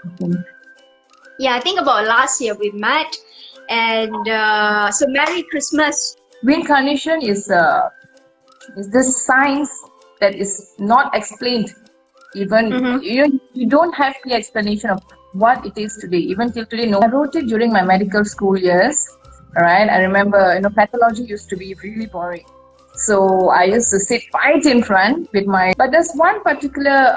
Mhm. Yeah, I think about last year we met, and so Merry Christmas. Reincarnation is this science that is not explained. Even Mm-hmm. you don't have the explanation of what it is today. Even till today, no. I wrote it during my medical school years. All right, I remember pathology used to be really boring. So I used to sit right in front with my. But there's one particular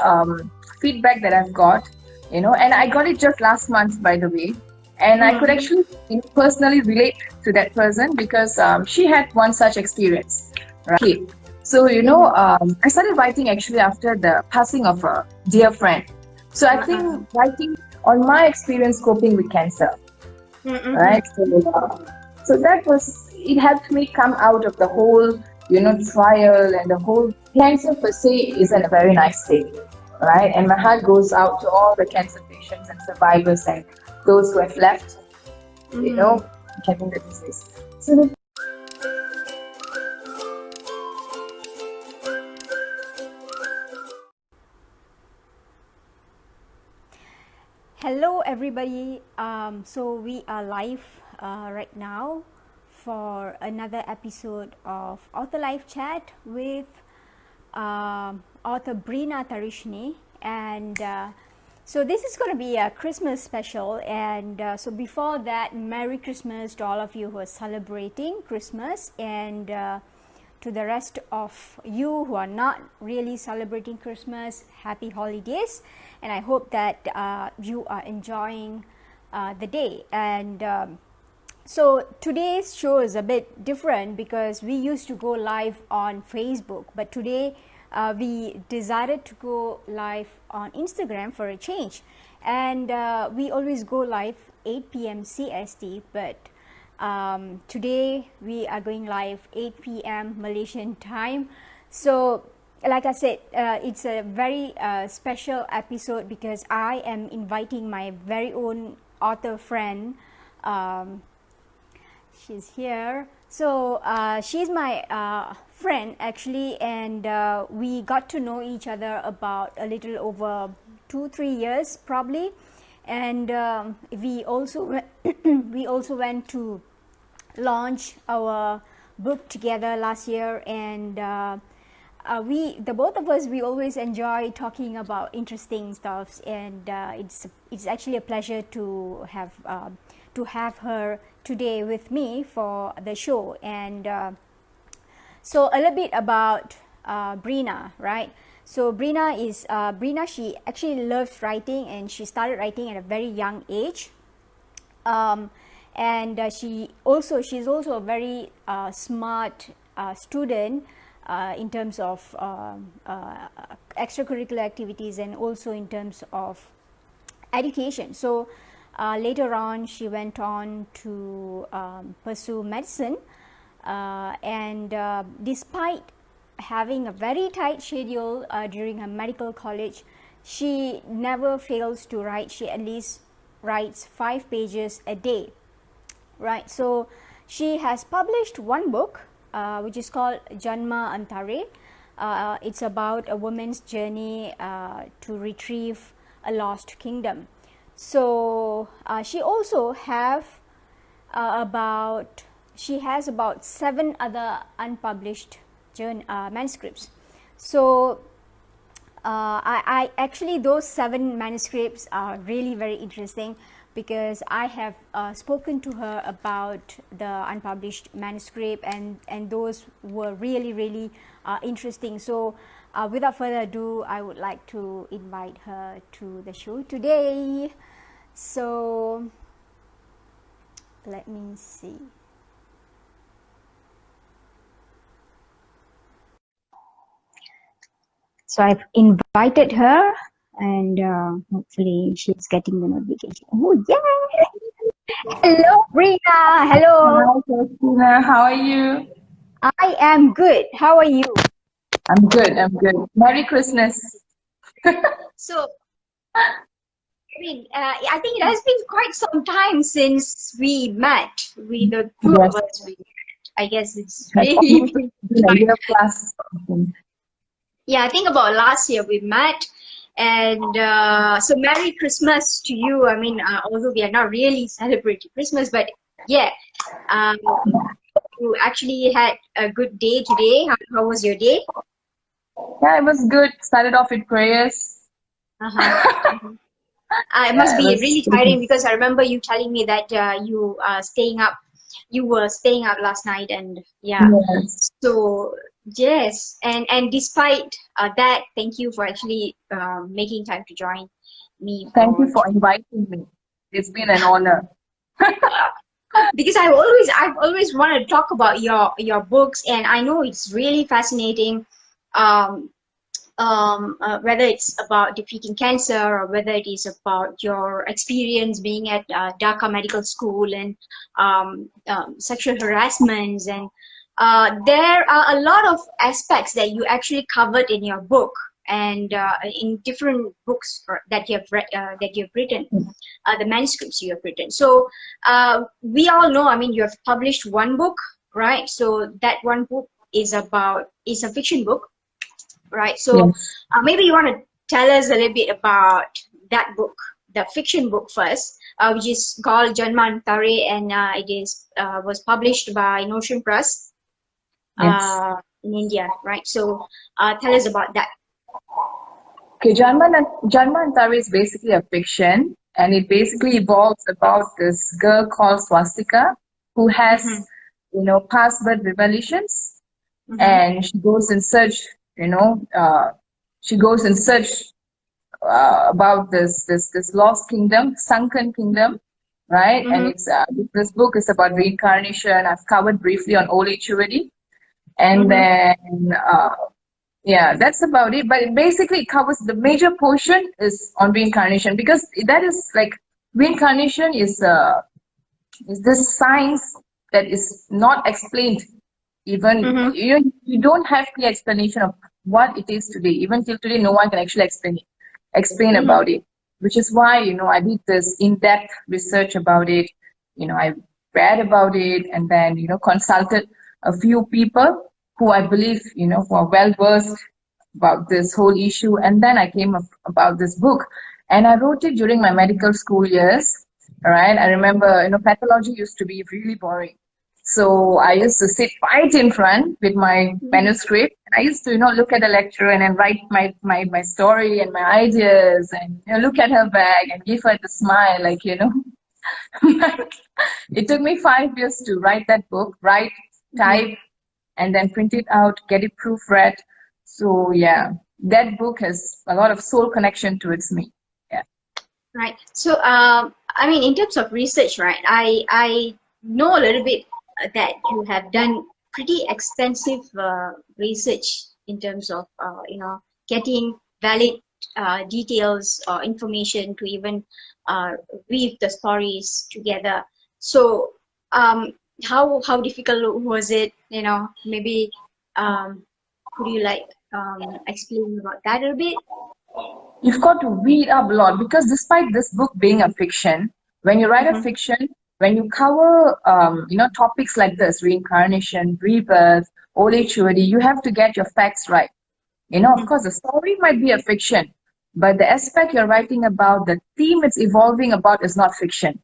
feedback that I've got, and I got it just last month, by the way. And I could Mm-hmm. actually personally relate to that person because she had one such experience. Right. Okay. So, Mm-hmm. I started writing actually after the passing of a dear friend. So I Uh-uh. think writing on my experience coping with cancer, Mm-hmm. right? So that was, it helped me come out of the whole, trial, and the whole cancer per se isn't a very nice thing, right? And my heart goes out to all the cancer patients and survivors and those who have left, you Mm-hmm. know, having the disease. So the Hello, everybody. So we are live right now for another episode of Author Live Chat with author Brina Tharishinee, and so this is going to be a Christmas special. And so before that, Merry Christmas to all of you who are celebrating Christmas, and to the rest of you who are not really celebrating Christmas, happy holidays, and I hope that you are enjoying the day. And so today's show is a bit different because we used to go live on Facebook, but today we decided to go live on Instagram for a change. And we always go live 8 p.m. CST, but today we are going live 8 p.m. Malaysian time. So like I said, it's a very special episode because I am inviting my very own author friend. She's here. So she's my friend actually, and we got to know each other about a little over 2-3 years probably. And we also we also went to launch our book together last year, and the both of us, we always enjoy talking about interesting stuffs, and it's actually a pleasure to have her today with me for the show. And so a little bit about Brina, right? So Brina, she actually loves writing, and she started writing at a very young age. And she's also a very smart student in terms of extracurricular activities, and also in terms of education. So later on she went on to pursue medicine, and despite having a very tight schedule during her medical college, she never fails to write. She at least writes 5 pages a day, right? So she has published one book which is called Janma Antare. It's about a woman's journey to retrieve a lost kingdom. So she also has about 7 other unpublished manuscripts. So I actually, those 7 manuscripts are really very interesting because I have spoken to her about the unpublished manuscript, and those were really interesting. So without further ado, I would like to invite her to the show today. So let me see. So I've invited her, and hopefully she's getting the notification. Oh, yeah! Hello, Brina. Hello. Hi, Christina. How are you? I am good. How are you? I'm good. I'm good. Merry Christmas. So I mean, I think it has been quite some time since we met. The two of Yes, us, we met. I guess it's has really almost been been a time. year plus. Yeah, I think about last year we met, And so Merry Christmas to you. I mean, although we are not really celebrating Christmas, but yeah, um, you actually had a good day today. How was your day? Yeah, it was good. Started off with prayers. Uh-huh. It Yeah, must it be was. really tiring because I remember you telling me that you were staying up last night, and yeah. Yes. So yes, and despite that, thank you for actually making time to join me Thank you for for inviting me. It's been an honor. because I've always wanted to talk about your books, and I know it's really fascinating. Um, Whether it's about defeating cancer or whether it is about your experience being at Dhaka Medical School and sexual harassments, and there are a lot of aspects that you actually covered in your book and in different books that you have read, that you have written, the manuscripts you have written. So we all know, I mean, you have published one book, right? So that one book is a fiction book, right? So Yes. maybe you want to tell us a little bit about that book, the fiction book first, which is called Janma Antare, and it is was published by Notion Press Yes. in India, right? So tell us about that. Okay, Janma Antare is basically a fiction, and it basically evolves about this girl called Swastika who has, Mm-hmm. past birth revelations, Mm-hmm. and she goes in search, you know, uh, she goes in search about this lost kingdom, sunken kingdom, right? And Mm-hmm. it's this book is about reincarnation. I've covered briefly on old age already, and Mm-hmm. then yeah, that's about it. But it basically covers the major portion is on reincarnation, because that is like reincarnation is this science that is not explained. Even Mm-hmm. you don't have clear explanation of what it is today. Even till today, no one can actually explain Mm-hmm. about it. Which is why I did this in-depth research about it. I read about it, and then consulted a few people who I believe who are well versed about this whole issue, and then I came up about this book, and I wrote it during my medical school years. All right, I remember pathology used to be really boring, so I used to sit right in front with my manuscript. I used to look at the lecturer and then write my story and my ideas, and look at her bag and give her the smile, like it took me 5 years to write that book, write, type, and then print it out, get it proofread. So yeah, that book has a lot of soul connection towards me. Yeah. Right. So, I mean, in terms of research, right, I know a little bit that you have done pretty extensive research in terms of, getting valid details or information to even weave the stories together. So, how difficult was it? Maybe could you explain about that a little bit? You've got to read up a lot, because despite this book being a fiction, when you write a Mm-hmm. fiction, when you cover topics like this, reincarnation, rebirth, old age maturity, you have to get your facts right. Of Mm-hmm. course, the story might be a fiction, but the aspect you're writing about, the theme it's evolving about, is not fiction,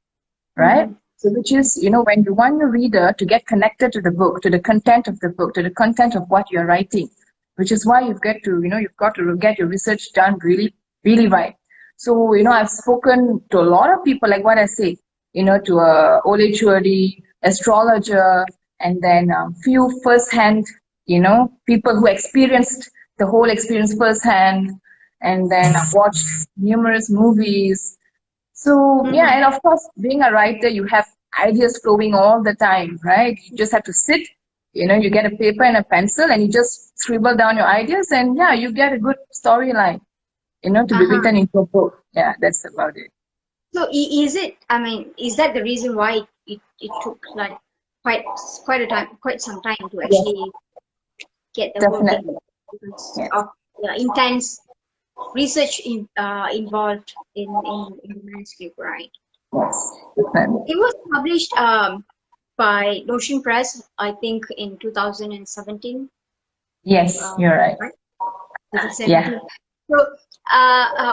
right? Mm-hmm. So, which is, when you want your reader to get connected to the book, to the content of the book, to the content of what you're writing, which is why you've got to get your research done really, really right. So, I've spoken to a lot of people, like what I say, to a old age astrologer, and then few first-hand, people who experienced the whole experience firsthand, and then I've watched numerous movies. So yeah, Mm-hmm. and of course, being a writer, you have ideas flowing all the time, right? You just have to sit, you get a paper and a pencil, and you just scribble down your ideas, and yeah, you get a good storyline, to be Uh-huh. written into a book. Yeah, that's about it. So is it, I mean, is that the reason why it took like quite some time to Yes, actually get the whole thing, definitely. because Yes, of the intense research involved in the manuscript, right? yes, definitely. It was published by Notion Press, I think, in 2017. Yes, you're right. Right? Yeah. 2017. So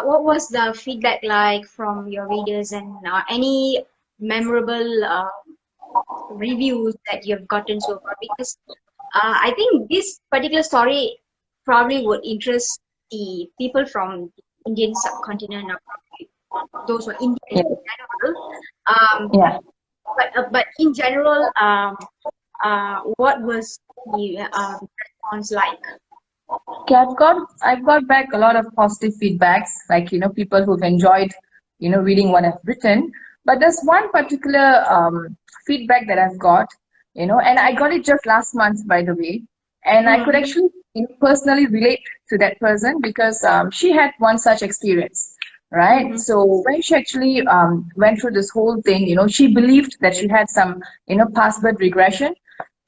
what was the feedback like from your readers, and any memorable reviews that you've gotten so far? Because I think this particular story probably would interest the people from the Indian subcontinent, or probably those who are Indian Yeah. in general. Um, Yeah. but in general, what was the response like? Okay, I've got back a lot of positive feedbacks, like people who've enjoyed reading what I've written. But there's one particular feedback that I've got, and I got it just last month, by the way, and I could Mm-hmm. actually personally relate to that person because she had one such experience, right? Mm-hmm. So when she actually went through this whole thing, she believed that she had some past birth regression,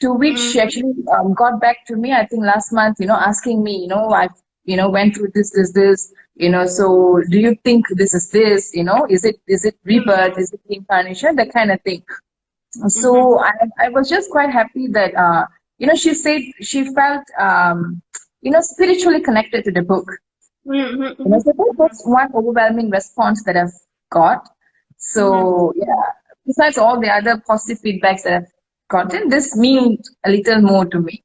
to which she Mm-hmm. actually got back to me, I think last month, asking me, I've, went through this, so do you think this is this, is it rebirth, is it incarnation, that kind of thing. Mm-hmm. So I was just quite happy that, she said she felt, spiritually connected to the book. Mm-hmm. So that was one overwhelming response that I've got. Mm-hmm. So yeah, besides all the other positive feedbacks that I've gotten, this meant a little more to me.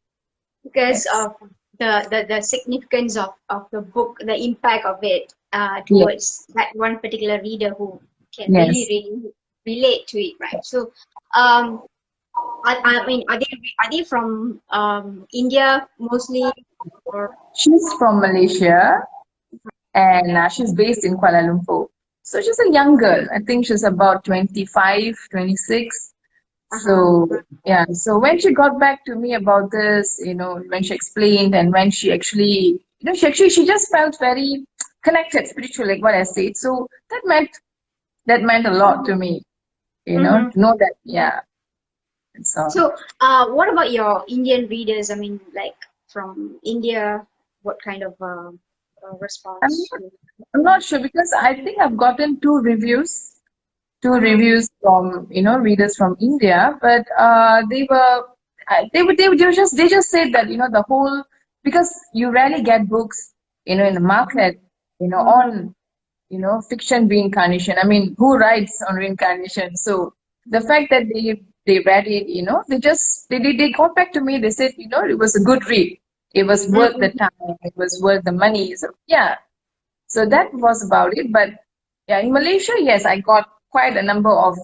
Because Yes. of the significance of the book, the impact of it Yes. towards that one particular reader who can really, Yes. really relate to it, right? So, um, I mean, are they from India mostly, or She's from Malaysia and she's based in Kuala Lumpur. So she's a young girl. I think she's about 25, 26. uh-huh. So yeah, so when she got back to me about this, when she explained and when she actually, she just felt very connected spiritually, like what I said. So that meant a lot to me, Mm-hmm. to know that, yeah. And so So, what about your Indian readers? I mean, like from India, what kind of I'm response? not, I'm not sure because I think I've gotten two Uh-huh. reviews from readers from India, but they just said that the whole, because you rarely get books in the market on fiction reincarnation. I mean, who writes on reincarnation? So the fact that they read it, they got back to me. They said it was a good read. It was worth the Mm-hmm. time. It was worth the money. So yeah, so that was about it. But yeah, in Malaysia, yes, I got quite a number of,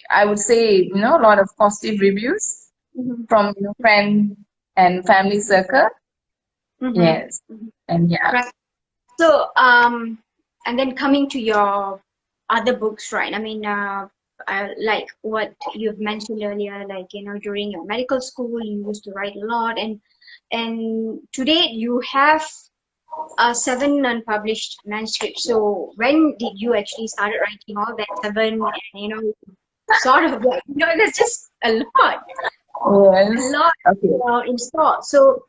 I would say, a lot of positive reviews from friend and family circle. Mm-hmm. Yes, and yeah, Right. So, and then coming to your other books, right? I mean, like what you've mentioned earlier, like during your medical school, you used to write a lot, and today you have 7 unpublished manuscripts. So, when did you actually started writing all that 7? And sort of like that's just a yes, lot okay. in store. So,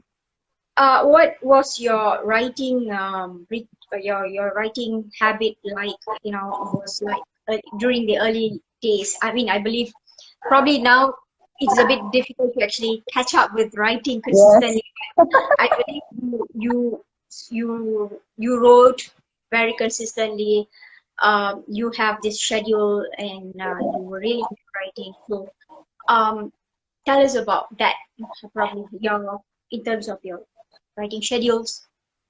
what was your writing your writing habit like? Was like during the early days. I mean, I believe probably now it's a bit difficult to actually catch up with writing Yes. consistently. I believe you wrote very consistently. You have this schedule, and you were really into writing. So, um, tell us about that. Probably your in terms of your writing schedules.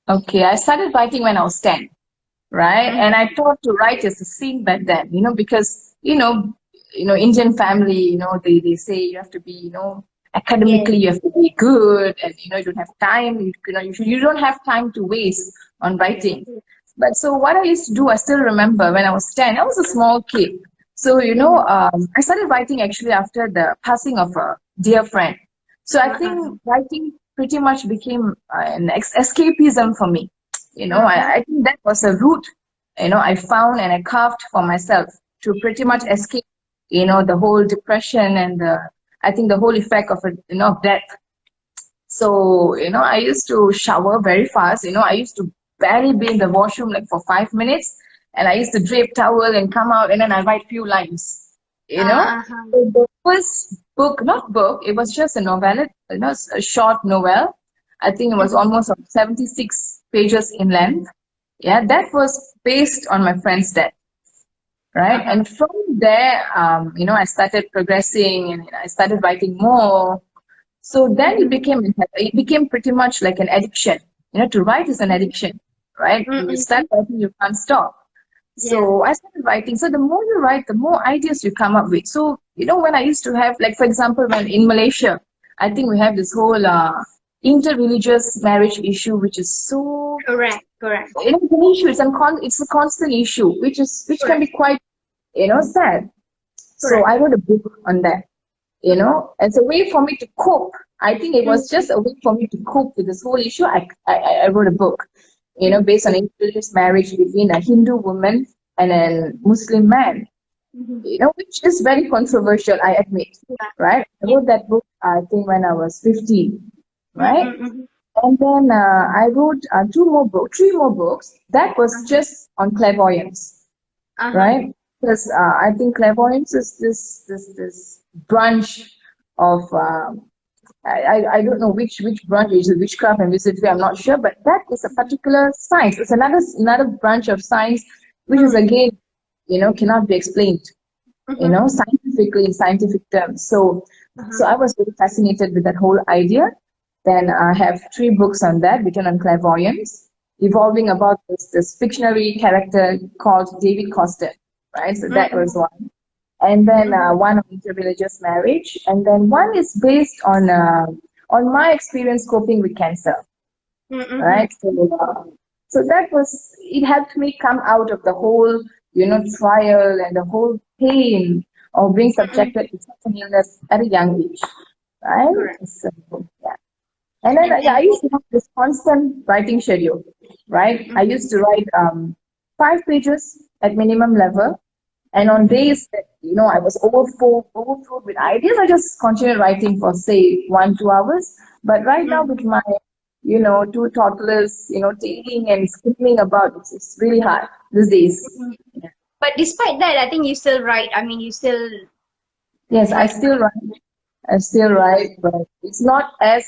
Okay, I started writing when I was 10, right? Mm-hmm. And I thought to write as a scene back then, because, Indian family, they say you have to be, Yes. academically you have to be good, and, you don't have time, you don't have time to waste on writing. But so what I used to do, I still remember when I was 10, I was a small kid. So, Mm-hmm. I started writing actually after the passing of a dear friend. So I Uh-huh. think writing pretty much became an escapism for me. Uh-huh. I think that was a route, I found and I carved for myself to pretty much Mm-hmm. escape, the whole depression and I think the whole effect of it, of death. So, I used to shower very fast. I used to barely be in the washroom like for 5 minutes. And I used to drape towel and come out and then I write few lines. You know? Uh-huh. So the first book, not book, it was just a novella, a short novel. I think it was Mm-hmm. almost 76 pages in length. Yeah, that was based on my friend's death. Right. And from there, I started progressing and I started writing more. So then it became pretty much like an addiction. To write is an addiction, right? You start writing, you can't stop. So I started writing. So the more you write, the more ideas you come up with. So, when I used to have, like, for example, when in Malaysia, I think we have this whole interreligious marriage issue, which is so Correct. it's an issue. It's a constant issue, which can be quite sad. So I wrote a book on that. As a way for me to cope. I think it was just a way for me to cope with this whole issue. I wrote a book, based on interreligious marriage between a Hindu woman and a Muslim man. Which is very controversial, I admit. Right? I wrote that book, I think, when I was 15. Right? And then I wrote three more books. That was just on clairvoyance. Right? Because I think clairvoyance is this branch of I don't know which branch is it, witchcraft and wizardry, I'm not sure, but that is a particular science. It's another branch of science which is again cannot be explained scientifically in scientific terms. So I was very fascinated with that whole idea. Then I have 3 books on that written on clairvoyance, evolving about this fictionary character called David Coster. Right, so that was one, and then one on interreligious marriage, and then one is based on my experience coping with cancer. Right, so that was it helped me come out of the whole trial and the whole pain of being subjected to such an illness at a young age. Right, so yeah. And then I used to have this constant writing schedule. Right, I used to write 5 pages at minimum level. And on days that, I was overflowed with ideas, I just continued writing for, say, 1-2 hours. But right now with my, 2 toddlers, taking and screaming about, it's really hard these days. Yeah. But despite that, I think you still write. I mean, you still... Yes, I still write, but it's not as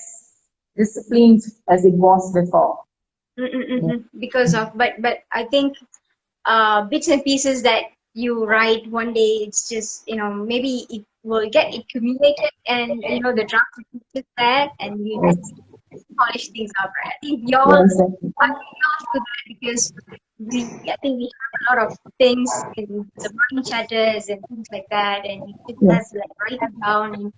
disciplined as it was before. Yeah. Because of, but I think bits and pieces that you write one day, it's just maybe it will get accumulated, and the draft is just there, and you just polish things up, right? I think yours to that, because I think we have a lot of things in the mind chatters and things like that, and you just have to write it down,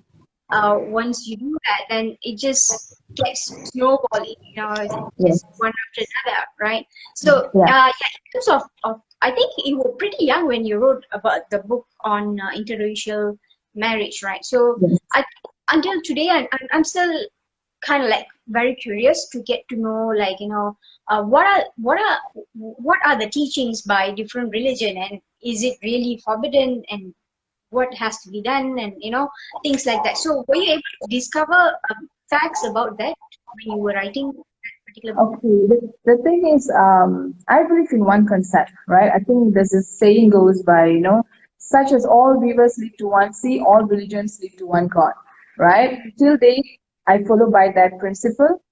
and once you do that, then it just gets snowballing, just one after another, right? So in terms of I think you were pretty young when you wrote about the book on interracial marriage, right? So I think until today, I'm still kind of like very curious to get to know, like, what are the teachings by different religion, and is it really forbidden, and what has to be done, and things like that. So were you able to discover facts about that when you were writing that particular book? Okay, the thing is, I believe in one concept, right? I think there's this saying goes by, such as all rivers lead to one sea, all religions lead to one God, right? Till date, I follow by that principle,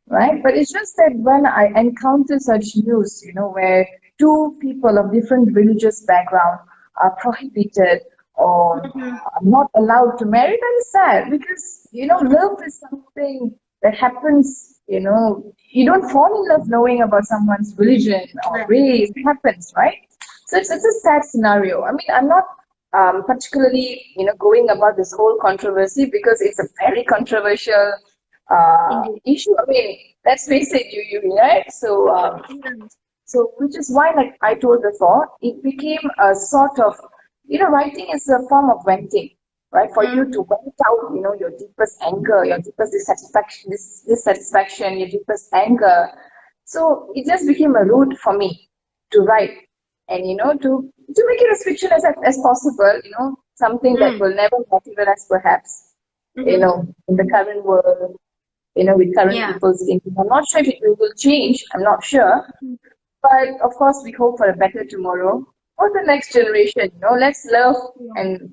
right? But it's just that when I encounter such news, where 2 people of different religious background are prohibited or are not allowed to marry, that is sad, because, love is something that happens, you don't fall in love knowing about someone's religion or race. It happens, right? So it's a sad scenario. I mean, I'm not particularly, going about this whole controversy, because it's a very controversial issue. I mean, let's face it, you right? So which is why, like I told before, it became a sort of, writing is a form of venting, right? For you to vent out, your deepest anger, your deepest dissatisfaction, your deepest anger. So it just became a route for me to write, and to make it as fictional as possible. Something that will never materialize, perhaps. In the current world, with current people's thinking. I'm not sure if it will change. I'm not sure, but of course, we hope for a better tomorrow for the next generation. Let's love and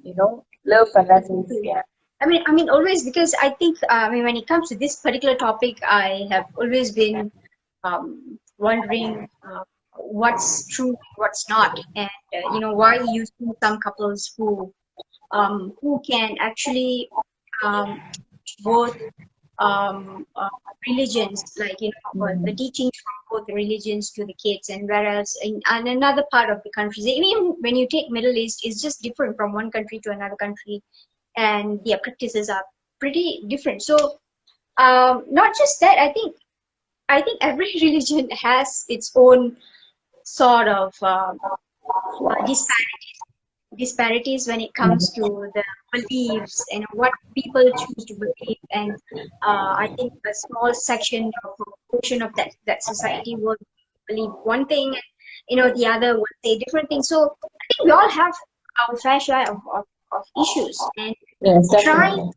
love and lessons. Yeah. I mean, always, because I think, when it comes to this particular topic, I have always been wondering what's true, what's not, and why you see some couples who can actually um, both religions, like the Mm. teachings from both religions to the kids, and whereas in another part of the countries, even when you take Middle East, it's just different from one country to another country, and their practices are pretty different. So not just that, I think every religion has its own sort of disparities when it comes to the beliefs and what people choose to believe. And I think a small section or proportion of that society will believe one thing, and the other will say different things. So I think we all have our fair share of issues, and Yes, trying definitely.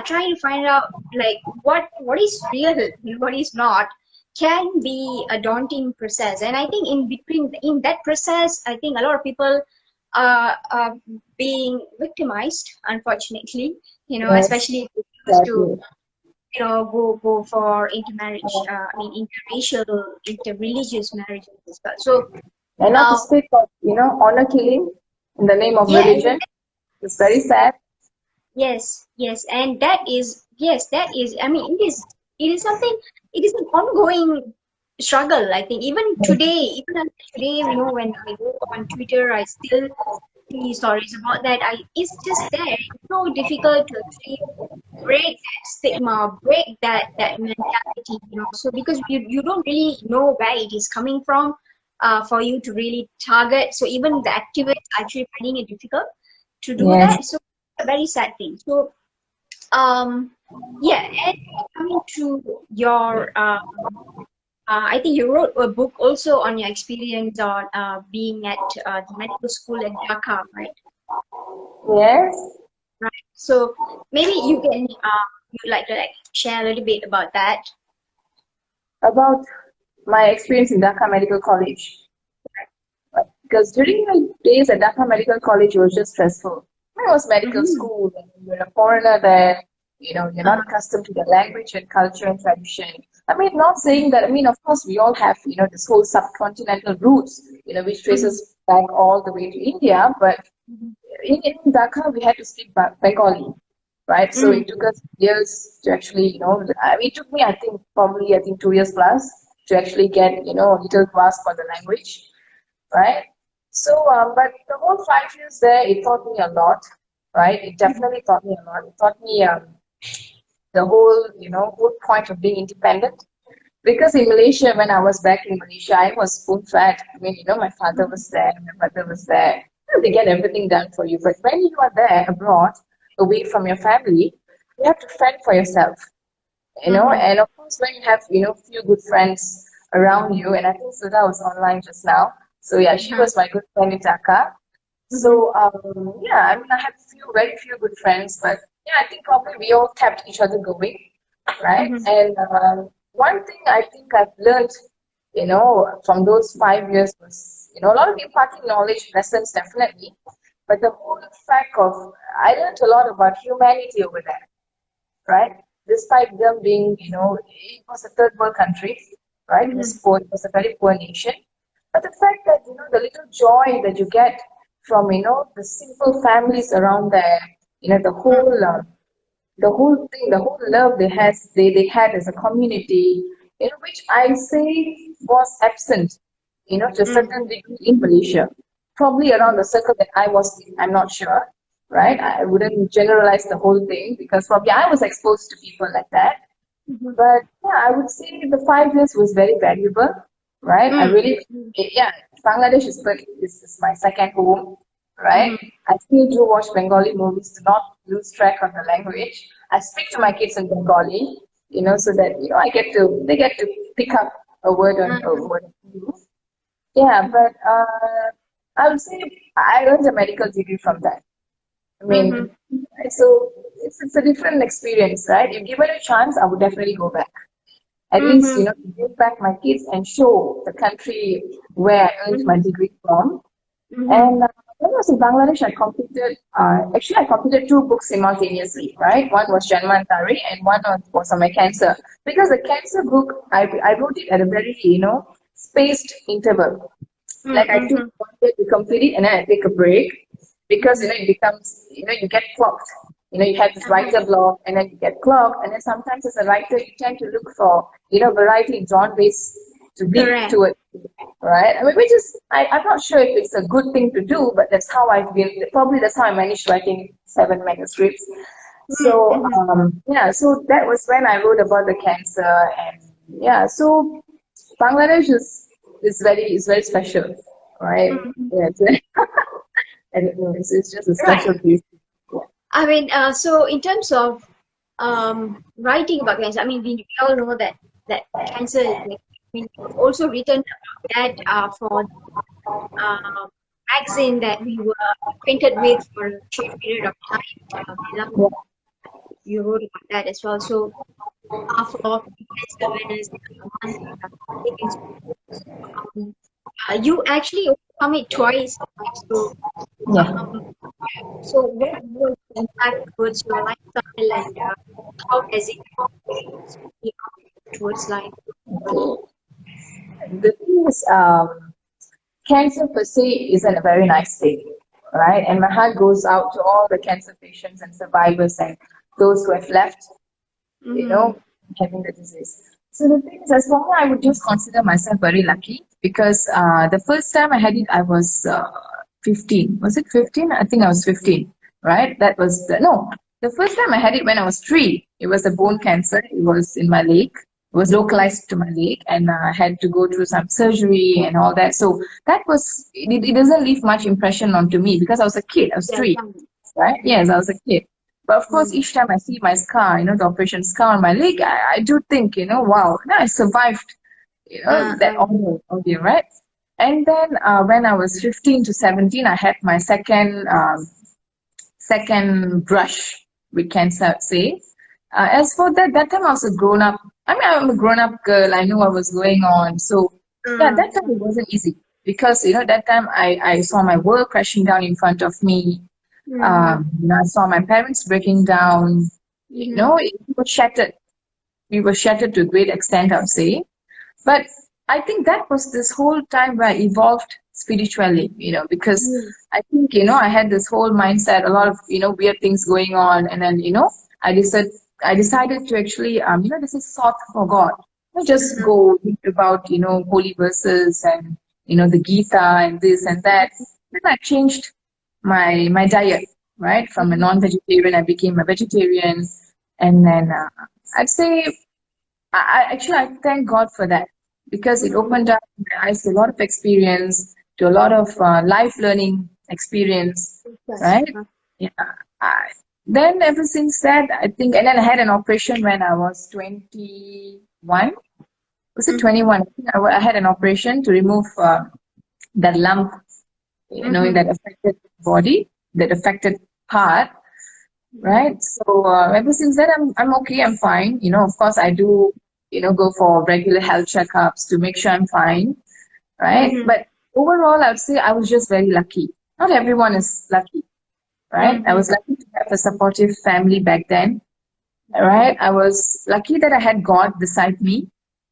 trying to find out like what is real and what is not can be a daunting process. And I think in that process, I think a lot of people are being victimized, unfortunately, Yes, especially if they choose to exactly. go for intermarriage, interracial, interreligious marriages as well. So And not to uh, speak of, honor killing in the name of yes, religion. It's very sad. yes, and that is, I mean, it is something, it is an ongoing struggle. I think even until today, when I go on Twitter, I still see stories about that. It's just there. It's so difficult to actually break that stigma, break that mentality, So because you don't really know where it is coming from, for you to really target. So even the activists are actually finding it difficult to do Yes. that. So a very sad thing. So um, yeah, and coming to your I think you wrote a book also on your experience on being at the medical school at Dhaka, right? Yes. Right. So maybe you'd like to share a little bit about that. About my experience in Dhaka Medical College. Because during my days at Dhaka Medical College, it was just stressful. It was medical Mm-hmm. school, and you're a foreigner there. You're not Uh-huh. accustomed to the language and culture and tradition. I mean, not saying that. I mean, of course, we all have, this whole subcontinental roots, which Mm-hmm. traces back all the way to India. But in Dhaka, we had to speak Bengali, right? So Mm-hmm. it took us years to actually, I mean, it took me, I think 2 years plus to actually get, a little grasp for the language, right? So, but the whole 5 years there, it taught me a lot, right? It definitely taught me a lot. It taught me the whole point of being independent. Because in Malaysia, when I was back in Malaysia, I was spoon fed. I mean, my father was there, my mother was there. They get everything done for you. But when you are there abroad, away from your family, you have to fend for yourself, Mm-hmm. and of course when you have few good friends around you, and I think Sudha was online just now, so yeah, she Uh-huh. was my good friend in Dhaka. Mm-hmm. So yeah, I mean, I had very few good friends, but yeah, I think probably we all kept each other going, right? Mm-hmm. And one thing I think I've learned, from those 5 years was, a lot of imparting knowledge lessons definitely, but the whole fact of I learned a lot about humanity over there, right? Despite them being, it was a third world country, right? It was Mm-hmm. poor, it was a very poor nation. But the fact that, the little joy that you get from, the simple families around there, the whole thing, the whole love they had as a community, which I say was absent, to a Mm-hmm. certain degree in Malaysia. Probably around the circle that I was in, I'm not sure, right? I wouldn't generalize the whole thing because probably I was exposed to people like that. Mm-hmm. But yeah, I would say the 5 years was very valuable, right? I really, yeah, Bangladesh is my second home, right? Mm-hmm. I still do watch Bengali movies to not lose track of the language. I speak to my kids in Bengali, so that they get to pick up a word or two. Yeah, but I would say I earned a medical degree from that. I Mm-hmm. mean, so it's a different experience, right? If given a chance, I would definitely go back. At least, Mm-hmm. to give back my kids and show the country where I earned my degree from. Mm-hmm. And when I was in Bangladesh, I completed two books simultaneously, right? One was Janma Antare and one was on my cancer. Because the cancer book, I wrote it at a very, spaced interval. Like I took Mm-hmm. 1 year to complete it and then I take a break because it becomes, you get clocked. You have this writer block and then you get clocked, and then sometimes as a writer you tend to look for, variety in genres to dip Correct. to it, right? I mean, which is, I'm not sure if it's a good thing to do, but that's how I've been, probably that's how I managed writing 7 manuscripts. So, so that was when I wrote about the cancer, and so Bangladesh is very special, right? Mm-hmm. Yeah, I don't know, it's just a Right. special place. I mean, so in terms of writing about cancer, I mean, we all know that cancer is like, I mean, you've also written about that for uh, magazine that we were acquainted with for a short period of time. Yeah. You wrote about that as well. So for Cancer Awareness Month, um, you actually overcome it twice. So, Yeah. so what was the impact towards your lifestyle, and how has it influenced you towards life? The thing is, cancer per se isn't a very nice thing, right? And my heart goes out to all the cancer patients and survivors and those who have left, Mm-hmm. having the disease. So the thing is, as for me, I would just consider myself very lucky because the first time I had it, I was 15. Was it 15? I think I was 15, right? That was no. The first time I had it when I was 3. It was a bone cancer. It was in my leg. It was localized to my leg, and I had to go through some surgery and all that. So that was it doesn't leave much impression onto me because I was a kid. I was Yeah, 3, right? Yes, I was a kid. But of course, each time I see my scar, the operation scar on my leg, I do think, wow, I survived, that ordeal, right? And then when I was 15 to 17, I had my second brush with cancer, I'd say. As for that time I was a grown up. I mean, I'm a grown up girl. I knew what was going on. So, that time it wasn't easy because, that time I saw my world crashing down in front of me. I saw my parents breaking down. It was shattered. We were shattered to a great extent, I would say. But I think that was this whole time where I evolved spiritually, because I think, I had this whole mindset, a lot of, weird things going on. And then, I decided, to actually, this is sought for God. Not just go read about, holy verses and, the Gita and this and that. Then I changed my diet, right? From a non-vegetarian, I became a vegetarian. And then I'd say I thank God for that because it opened up my eyes to a lot of experience, to a lot of life learning experience, right? Yeah. I, then ever since that, I think, and then I had an operation when I was 21. Was it 21? I think I had an operation to remove that lump, in that affected body, that affected part, right? So ever since then, I'm okay. I'm fine. Of course, I do go for regular health checkups to make sure I'm fine, right? But overall, I would say I was just very lucky. Not everyone is lucky, right? I was lucky to have a supportive family back then, right? I was lucky that I had God beside me.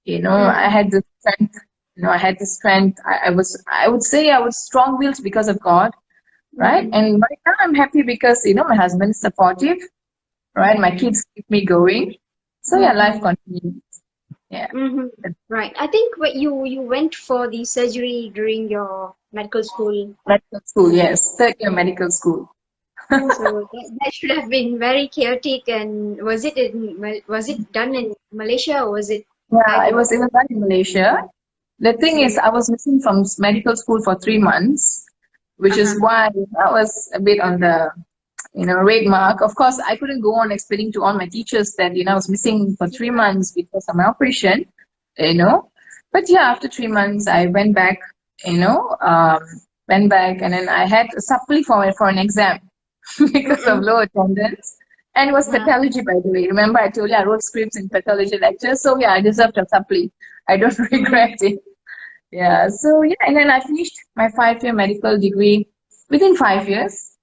I had the strength. I had the strength. I would say I was strong-willed because of God, right? And right now I'm happy because, my husband is supportive, right? My kids keep me going. So yeah, life continues. Yeah. Right. I think what you went for the surgery during your medical school. Medical school, yes. Third year medical school. So that should have been very chaotic. And was it done in Malaysia, or was it Yeah, back it was done in Malaysia. The thing is, I was missing from medical school for 3 months, which is why I was a bit on the, red mark. Of course, I couldn't go on explaining to all my teachers that, I was missing for 3 months because of my operation, But yeah, after 3 months, I went back, and then I had a supply for an exam because of low attendance. And it was pathology, by the way. Remember, I told you I wrote scripts in pathology lectures. So yeah, I deserved a supply. I don't regret it. Yeah. So yeah, and then I finished my 5-year medical degree within 5 years,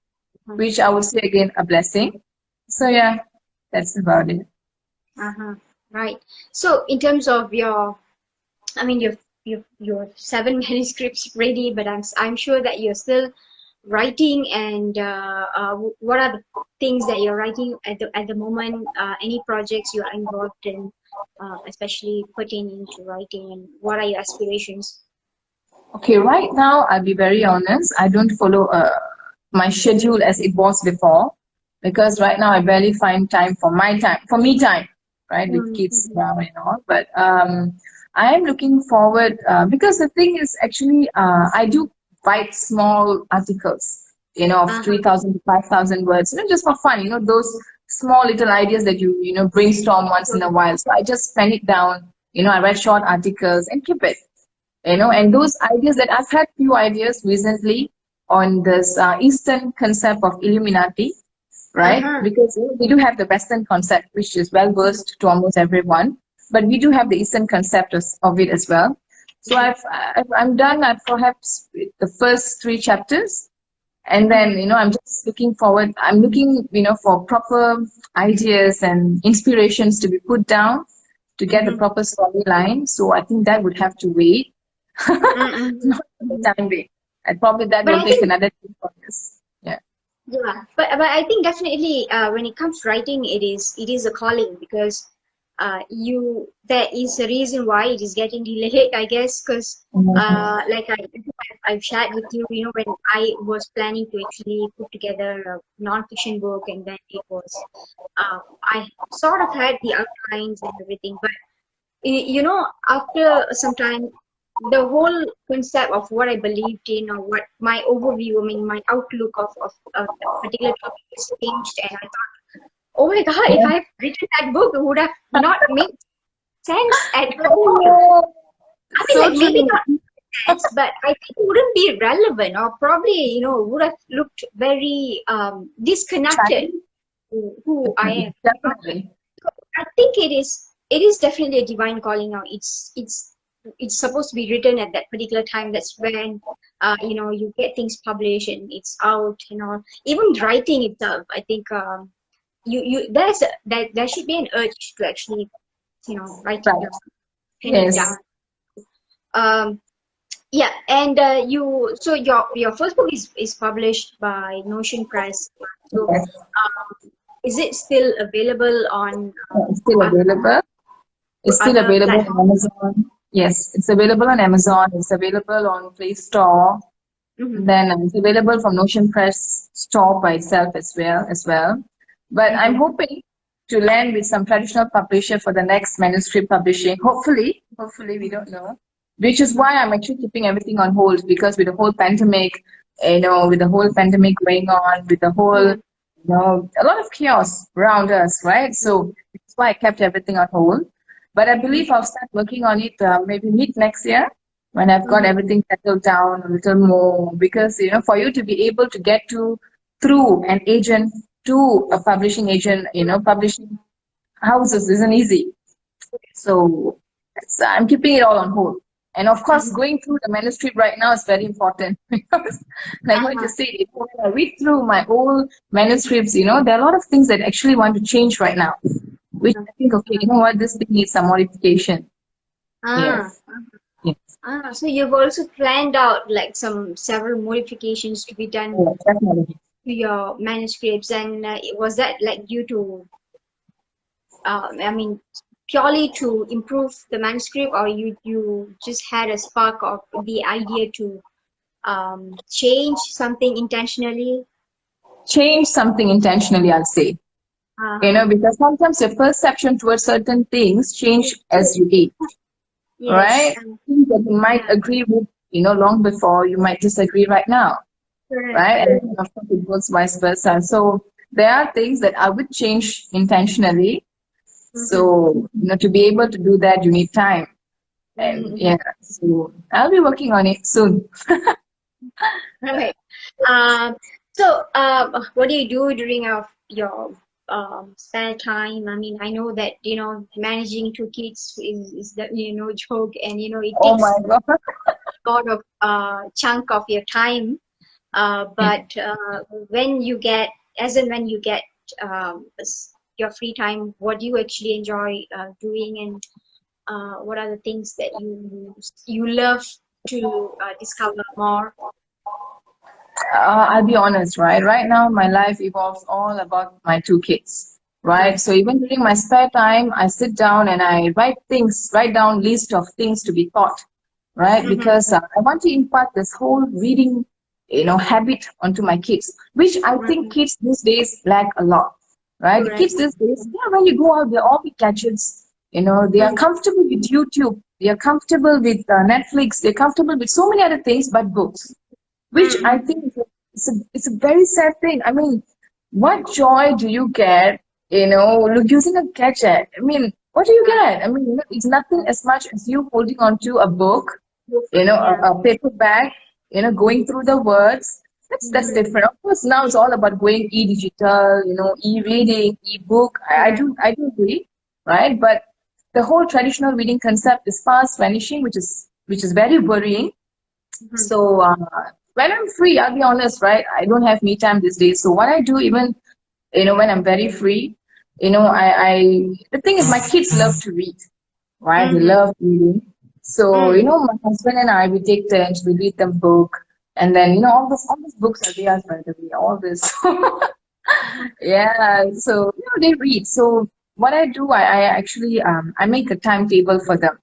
which I would say again a blessing. So yeah, that's about it. Right. So in terms of your your 7 manuscripts ready, but I'm sure that you're still writing. And what are the things that you're writing at the moment? Any projects you are involved in, especially pertaining to writing, and what are your aspirations? Okay, right now, I'll be very honest. I don't follow my schedule as it was before, because right now I barely find time for me time, right, with kids now and all. But I am looking forward, because the thing is actually, I do write small articles, of 3,000 to 5,000 words, just for fun, those small little ideas that you brainstorm once in a while. So I just pen it down, I write short articles and keep it. And those ideas that I've had few ideas recently on this Eastern concept of illuminati, right? Because we do have the Western concept, which is well versed to almost everyone, but we do have the Eastern concept of it as well. So I'm done at perhaps the first 3 chapters, and then I'm just looking forward. I'm looking for proper ideas and inspirations to be put down to get the proper storyline. So I think that would have to wait. Not the time being. And probably that will take another 2 years. Yeah. Yeah, but I think definitely when it comes to writing, it is a calling, because there is a reason why it is getting delayed, I guess, because like I've shared with you, when I was planning to actually put together a non-fiction book, and then it was I sort of had the outlines and everything, but after some time, the whole concept of what I believed in, or what my overview, I mean, my outlook of a particular topic has changed, and I thought, oh my God, if I had written that book, it would have not made sense at all. I mean, like, maybe not sense, but I think it wouldn't be relevant, or probably, would have looked very disconnected to who I am. Definitely. I think it is definitely a divine calling now. It's supposed to be written at that particular time. That's when you get things published and it's out and all. Even writing itself, I think there should be an urge to actually write it down, pen it down. Yeah, and so your first book is published by Notion Press. So is it still available on? It's still available. It's still available on Amazon. Yes, it's available on Amazon. It's available on Play Store. Then it's available from Notion Press store by itself as well. But I'm hoping to land with some traditional publisher for the next manuscript publishing. Hopefully, we don't know. Which is why I'm actually keeping everything on hold, because with the whole pandemic, with the whole pandemic going on, with the whole, a lot of chaos around us, right? So that's why I kept everything on hold. But I believe I'll start working on it maybe mid next year, when I've got everything settled down a little more. Because, for you to be able to get through an agent to a publishing agent, publishing houses isn't easy. So I'm keeping it all on hold. And of course, going through the manuscript right now is very important, because like what you said, when I read through my old manuscripts, there are a lot of things that I actually want to change right now, which I think, okay, this thing needs some modification. Yes. So you've also planned out like several modifications to be done definitely. to your manuscripts, and was that like due to, purely to improve the manuscript, or you just had a spark of the idea to change something intentionally? Change something intentionally, I'll say. Because sometimes your perception towards certain things change as you age. Yes. Right? Things that you might agree with, long before, you might disagree right now. Right? And of course, it goes vice versa. So there are things that I would change intentionally. So, to be able to do that, you need time. And so I'll be working on it soon. Right. So what do you do during your spare time? I mean, I know that, managing 2 kids is no joke, and, it takes a lot of chunk of your time. But when you get your free time, what do you actually enjoy doing? And what are the things that you love to discover more? I'll be honest, right? Right now, my life evolves all about my two kids, right? So even during my spare time, I sit down and I write down list of things to be taught, right? Because I want to impart this whole reading, habit onto my kids, which I think kids these days lack a lot, right? The kids these days, yeah, when you go out, they're all with gadgets. They are comfortable with YouTube. They are comfortable with Netflix. They're comfortable with so many other things but books, which I think it's a very sad thing. I mean, what joy do you get, using a gadget? I mean, what do you get? I mean, it's nothing as much as you holding on to a book, a paperback, going through the words. That's different. Of course, now it's all about going e-digital, e-reading, e-book. I do agree, right? But the whole traditional reading concept is fast vanishing, which is very worrying. So when I'm free, I'll be honest, right? I don't have me time these days. So what I do, even when I'm very free, I the thing is, my kids love to read, right? They love reading. So my husband and I, we take turns, we read them book, and then all these books are theirs, by the way, all this. Yeah. So they read. So what I do, I actually I make a timetable for them.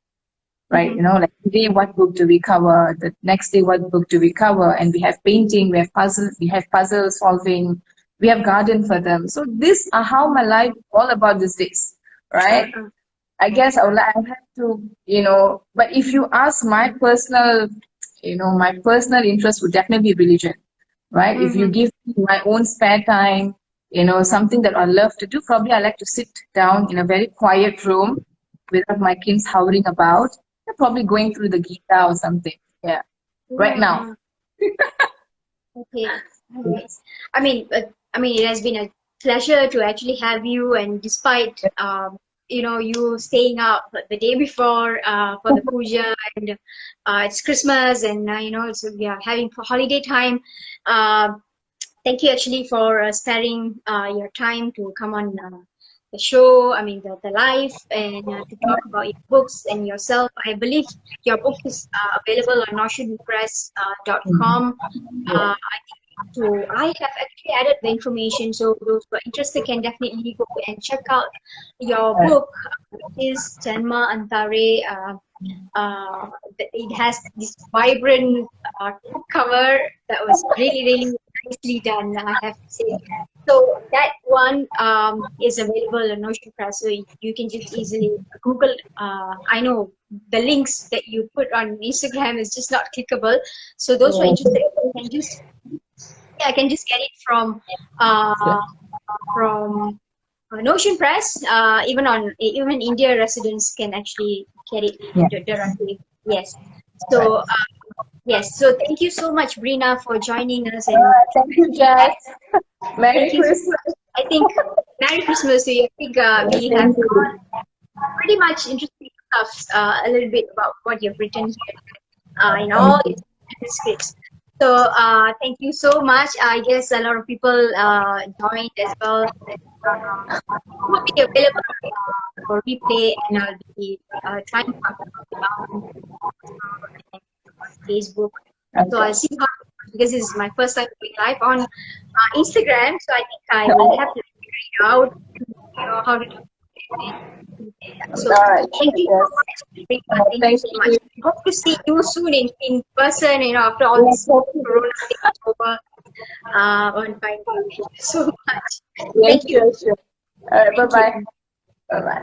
Right, like today, what book do we cover? The next day, what book do we cover? And we have painting, we have puzzle solving, we have garden for them. So these are how my life is all about these days, right? I guess I have to, but if you ask my personal interest would definitely be religion, right? If you give me my own spare time, something that I love to do, probably I like to sit down in a very quiet room without my kids howling about. They're probably going through the Gita or something. Yeah. Right now. Okay. Yes. I mean, it has been a pleasure to actually have you, and despite you staying up the day before for the puja, and it's Christmas, and we are having holiday time. Thank you actually for sparing your time to come on the show, the live, and to talk about your books and yourself. I believe your book is available on notionpress.com. I have actually added the information, so those who are interested can definitely go and check out your book. It is Janma Antare. It has this vibrant cover that was really, really nicely done, I have to say. So that one is available on Notion Press, so you can just easily Google. I know the links that you put on Instagram is just not clickable, so those who are interested can just get it from Notion Press. Even India residents can actually get it directly. Yes. So yes. So thank you so much, Brina, for joining us. And thank you, Jess. Merry Christmas. I think Merry Christmas to you. I think we have pretty much interesting stuff. A little bit about what you've written here in all these manuscripts. So thank you so much. I guess a lot of people joined as well. Will be available for replay, and I'll be trying to on Facebook. So I'll see how, because this is my first time doing live on Instagram. So I think I will have to figure it out, how to do it. So thank you so much. Thank you so much. Hope to see you soon in person. After all this Corona thing is over. Thank you so much. Thank you. All right, bye bye. Bye bye.